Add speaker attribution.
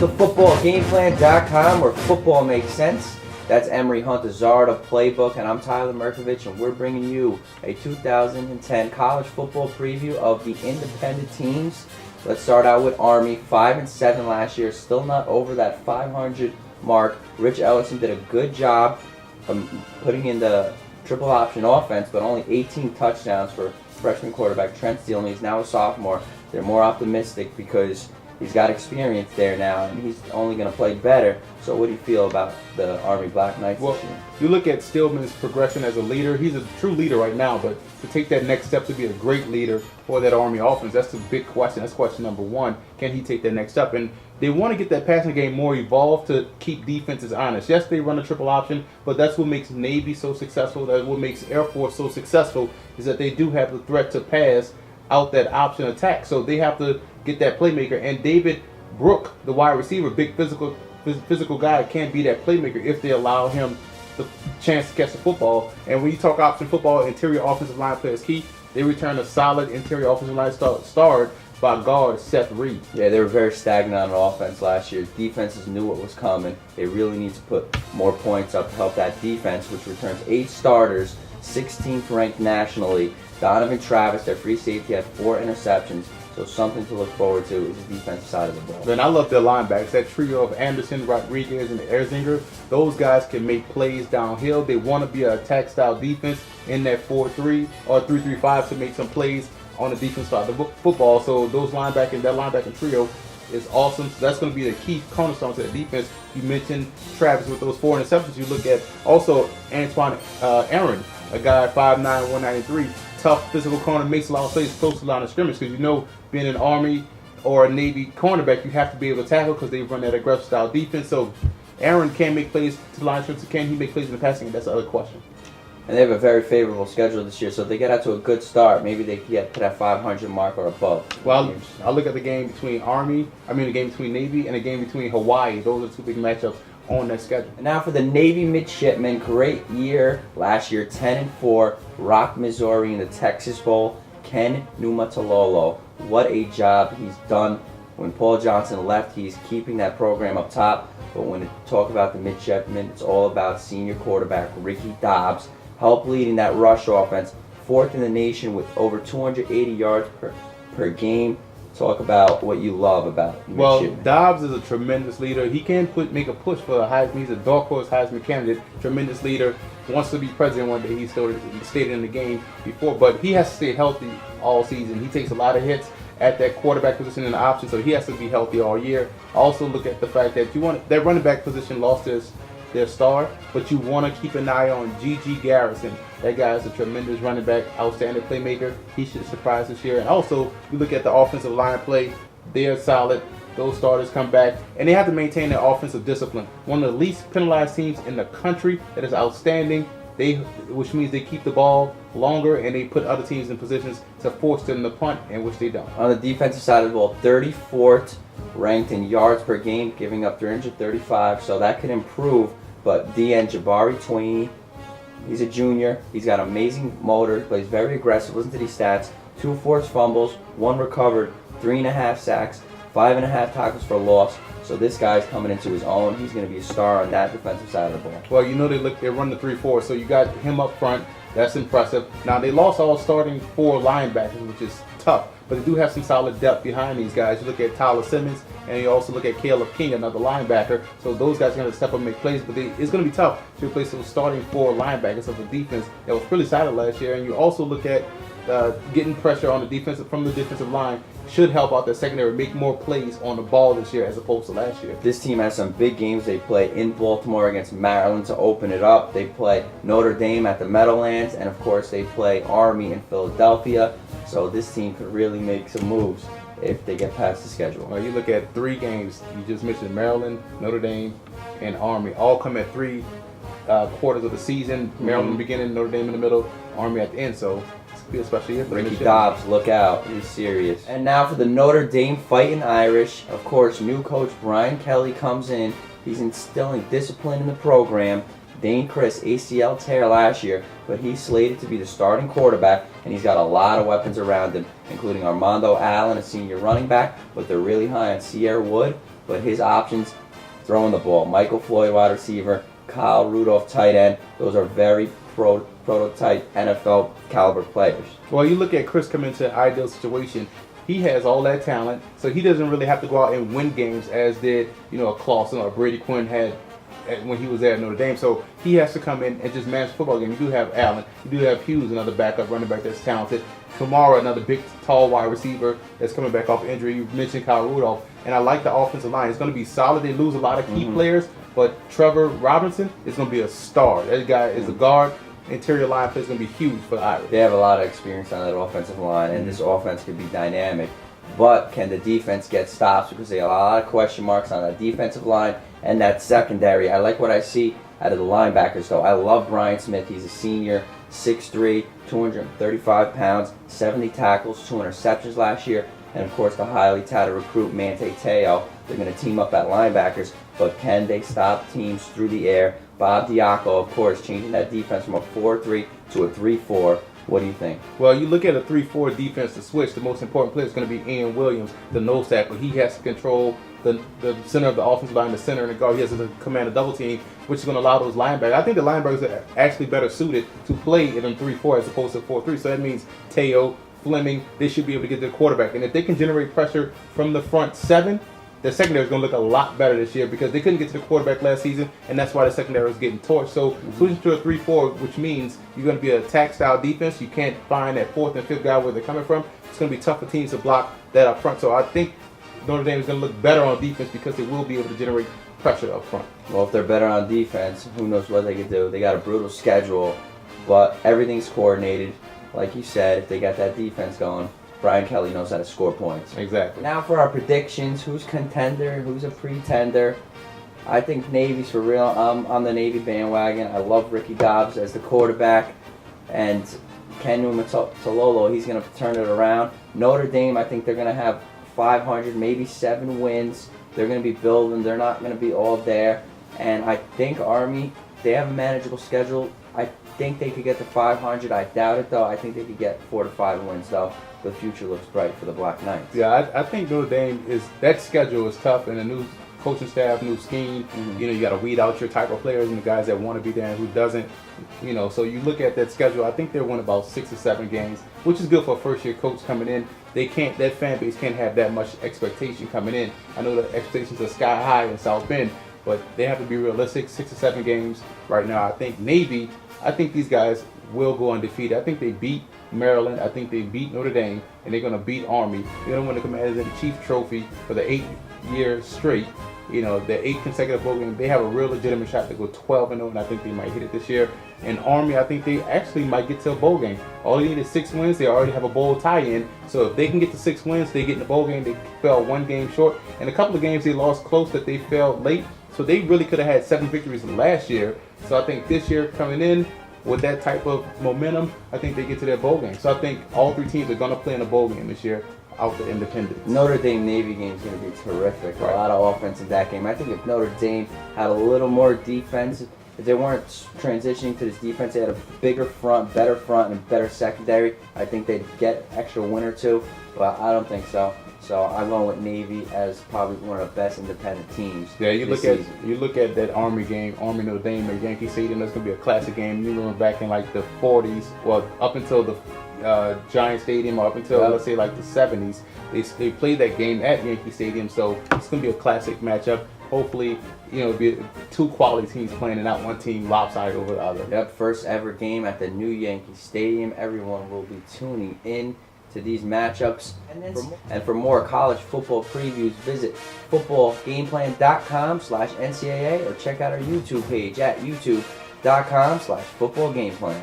Speaker 1: to footballgameplan.com, where football makes sense. That's Emery Hunt-Azarda playbook, and I'm Tyler Merkovich, and we're bringing you a 2010 college football preview of the independent teams. Let's start out with Army, 5-7 last year, still not over that 500 mark. Rich Ellison did a good job putting in the triple option offense, but only 18 touchdowns for freshman quarterback Trent Steele. He's now a sophomore. They're more optimistic because he's got experience there now, and he's only going to play better. So what do you feel about the Army Black Knights this year?
Speaker 2: You look at Stillman's progression as a leader. He's a true leader right now, but to take that next step to be a great leader for that Army offense, that's the big question. That's question number one. Can he take that next step? And they want to get that passing game more evolved to keep defenses honest. Yes, they run a triple option, but that's what makes Navy so successful. That's what makes Air Force so successful, is that they do have the threat to pass out that option attack. So they have to get that playmaker. And David Brooke, the wide receiver, big physical guy, can't be that playmaker if they allow him the chance to catch the football. And when you talk option football, interior offensive line play is key. They return a solid interior offensive line starred by guard Seth Reed.
Speaker 1: Yeah, they were very stagnant on offense last year. Defenses knew what was coming. They really need to put more points up to help that defense, which returns 8 starters, 16th ranked nationally. Donovan Travis, their free safety, had 4 interceptions. So something to look forward to is the defensive side of the ball.
Speaker 2: And I love their linebackers. That trio of Anderson, Rodriguez, and Erzinger, those guys can make plays downhill. They want to be an attack-style defense in that 4-3 or 3-3-5 to make some plays on the defense side of the football. So that linebacking trio is awesome. So that's going to be the key cornerstone to the defense. You mentioned Travis with those 4 interceptions. You look at also Antoine Aaron, a guy 5'9", 193. Tough physical corner, makes a lot of plays close to the line of scrimmage, because you know, being an Army or a Navy cornerback, you have to be able to tackle because they run that aggressive style defense. So Aaron can make plays to the line of scrimmage. Can he make plays in the passing game? That's the other question.
Speaker 1: And they have a very favorable schedule this year, so if they get out to a good start, maybe they get to that 500 mark or above.
Speaker 2: Well, I look at the game between the game between Navy and the game between Hawaii. Those are 2 big matchups on that schedule.
Speaker 1: And now for the Navy Midshipmen, great year last year, 10-4, Rock, Missouri in the Texas Bowl. Ken Numatalolo, what a job he's done. When Paul Johnson left, he's keeping that program up top. But when you talk about the Midshipmen, it's all about senior quarterback Ricky Dobbs, help leading that rush offense, 4th in the nation with over 280 yards per game. Talk about what you love about Midshipmen.
Speaker 2: Well, Dobbs is a tremendous leader. He can make a push for a Heisman. He's a dark horse Heisman candidate. Tremendous leader. Wants to be president one day. He stated in the game before, but he has to stay healthy all season. He takes a lot of hits at that quarterback position in the option, so he has to be healthy all year. Also, look at the fact that that running back position lost their star, but you want to keep an eye on G.G. Garrison. That guy is a tremendous running back, outstanding playmaker. He should surprise this year. And also, you look at the offensive line play. They're solid. Those starters come back, and they have to maintain their offensive discipline. One of the least penalized teams in the country. That is outstanding. Which means they keep the ball longer, and they put other teams in positions to force them to punt, and which they don't.
Speaker 1: On the defensive side of the ball, 34th ranked in yards per game, giving up 335, so that could improve. But DN Jabari Twain, he's a junior. He's got amazing motor, plays very aggressive. Listen to these stats: 2 forced fumbles, 1 recovered, 3.5 sacks, 5.5 tackles for loss. So this guy's coming into his own. He's going to be a star on that defensive side of the ball.
Speaker 2: Well, you know they run the 3-4, so you got him up front. That's impressive. Now, they lost all starting 4 linebackers, which is tough, but they do have some solid depth behind these guys. You look at Tyler Simmons, and you also look at Caleb King, another linebacker. So those guys are going to step up and make plays, but it's going to be tough to replace those starting 4 linebackers of the defense that was pretty solid last year. And you also look at getting pressure on the from the defensive line should help out the secondary make more plays on the ball this year as opposed to last year.
Speaker 1: This team has some big games. They play in Baltimore against Maryland to open it up. They play Notre Dame at the Meadowlands, and of course they play Army in Philadelphia. So this team could really make some moves if they get past the schedule.
Speaker 2: Well, you look at 3 games. You just mentioned Maryland, Notre Dame, and Army. All come at 3 quarters of the season. Maryland in the beginning, Notre Dame in the middle, Army at the end. So especially if
Speaker 1: Ricky Dobbs, look out, he's serious. And now for the Notre Dame Fighting Irish. Of course, new coach Brian Kelly comes in. He's instilling discipline in the program. Dane Chris, ACL tear last year, but he's slated to be the starting quarterback, and he's got a lot of weapons around him, including Armando Allen, a senior running back, but they're really high on Sierra Wood, but his options throwing the ball, Michael Floyd, wide receiver, Kyle Rudolph, tight end, those are very prototype NFL caliber players.
Speaker 2: Well, you look at Chris coming into an ideal situation. He has all that talent, so he doesn't really have to go out and win games as did, a Clausen or Brady Quinn had when he was there at Notre Dame. So he has to come in and just manage the football game. You do have Allen, you do have Hughes, another backup running back that's talented. Kamara, another big, tall wide receiver that's coming back off injury. You mentioned Kyle Rudolph, and I like the offensive line. It's going to be solid. They lose a lot of key players, but Trevor Robinson is going to be a star. That guy is a guard. Interior line play is going to be huge for the Irish.
Speaker 1: They have a lot of experience on that offensive line, and this offense could be dynamic. But can the defense get stops? Because they have a lot of question marks on that defensive line and that secondary. I like what I see out of the linebackers, though. I love Brian Smith. He's a senior, 6'3", 235 pounds, 70 tackles, 2 interceptions last year. And, of course, the highly touted recruit, Manti Te'o. They're going to team up at linebackers. But can they stop teams through the air? Bob Diaco, of course, changing that defense from a 4-3 to a 3-4. What do you think?
Speaker 2: Well, you look at a 3-4 defense to switch. The most important player is going to be Ian Williams, the nose tackle. He has to control the center of the offensive line, the center and the guard. He has to command a double team, which is going to allow those linebackers. I think the linebackers are actually better suited to play in a 3-4 as opposed to 4-3. So that means Te'o, Fleming, they should be able to get their quarterback. And if they can generate pressure from the front seven, the secondary is going to look a lot better this year because they couldn't get to the quarterback last season, and that's why the secondary is getting torched. So switching to a 3-4, which means you're going to be an attack-style defense. You can't find that fourth and fifth guy where they're coming from. It's going to be tough for teams to block that up front. So I think Notre Dame is going to look better on defense because they will be able to generate pressure up front.
Speaker 1: Well, if they're better on defense, who knows what they could do. They got a brutal schedule, but everything's coordinated. Like you said, if they got that defense going, Brian Kelly knows how to score points.
Speaker 2: Exactly.
Speaker 1: Now for our predictions, who's contender, who's a pretender? I think Navy's for real. I'm on the Navy bandwagon. I love Ricky Dobbs as the quarterback. And Kenu Matololo, he's going to turn it around. Notre Dame, I think they're going to have 500, maybe 7 wins. They're going to be building. They're not going to be all there. And I think Army, they have a manageable schedule. I think they could get to 500. I doubt it, though. I think they could get 4 to 5 wins, though. The future looks bright for the Black Knights.
Speaker 2: Yeah, I think Notre Dame that schedule is tough, and a new coaching staff, new scheme. You got to weed out your type of players and the guys that want to be there and who doesn't. So you look at that schedule. I think they'll win about 6 or 7 games, which is good for a first-year coach coming in. That fan base can't have that much expectation coming in. I know the expectations are sky high in South Bend, but they have to be realistic. 6 or 7 games right now. I think Navy. I think these guys will go undefeated. I think they beat Maryland. I think they beat Notre Dame, and they're going to beat Army. They're going to win the Commander-in-Chief trophy for the 8th year straight. The 8 consecutive bowl games. They have a real legitimate shot to go 12-0, and I think they might hit it this year. And Army, I think they actually might get to a bowl game. All they need is 6 wins. They already have a bowl tie-in. So if they can get to 6 wins, they get in the bowl game. They fell 1 game short. And a couple of games they lost close that they fell late. So they really could have had 7 victories last year. So I think this year coming in with that type of momentum, I think they get to their bowl game. So I think all 3 teams are going to play in a bowl game this year out the Independence.
Speaker 1: Notre Dame Navy game is going to be terrific.
Speaker 2: Right.
Speaker 1: A lot of offense in that game. I think if Notre Dame had a little more defense, if they weren't transitioning to this defense, they had a bigger front, better front, and better secondary, I think they'd get extra win or 2. But I don't think so. So I'm going with Navy as probably one of the best independent teams.
Speaker 2: Yeah, you look at that Army game, Army Notre Dame at Yankee Stadium. That's gonna be a classic game. You remember back in like the 40s, well, up until the Giant Stadium, or up until let's say like the 70s, they played that game at Yankee Stadium. So it's gonna be a classic matchup. Hopefully, it'll be 2 quality teams playing and not one team lopsided over the other.
Speaker 1: Yep, first ever game at the new Yankee Stadium. Everyone will be tuning in to these matchups. And for more college football previews, visit footballgameplan.com/NCAA or check out our YouTube page at youtube.com/footballgameplan.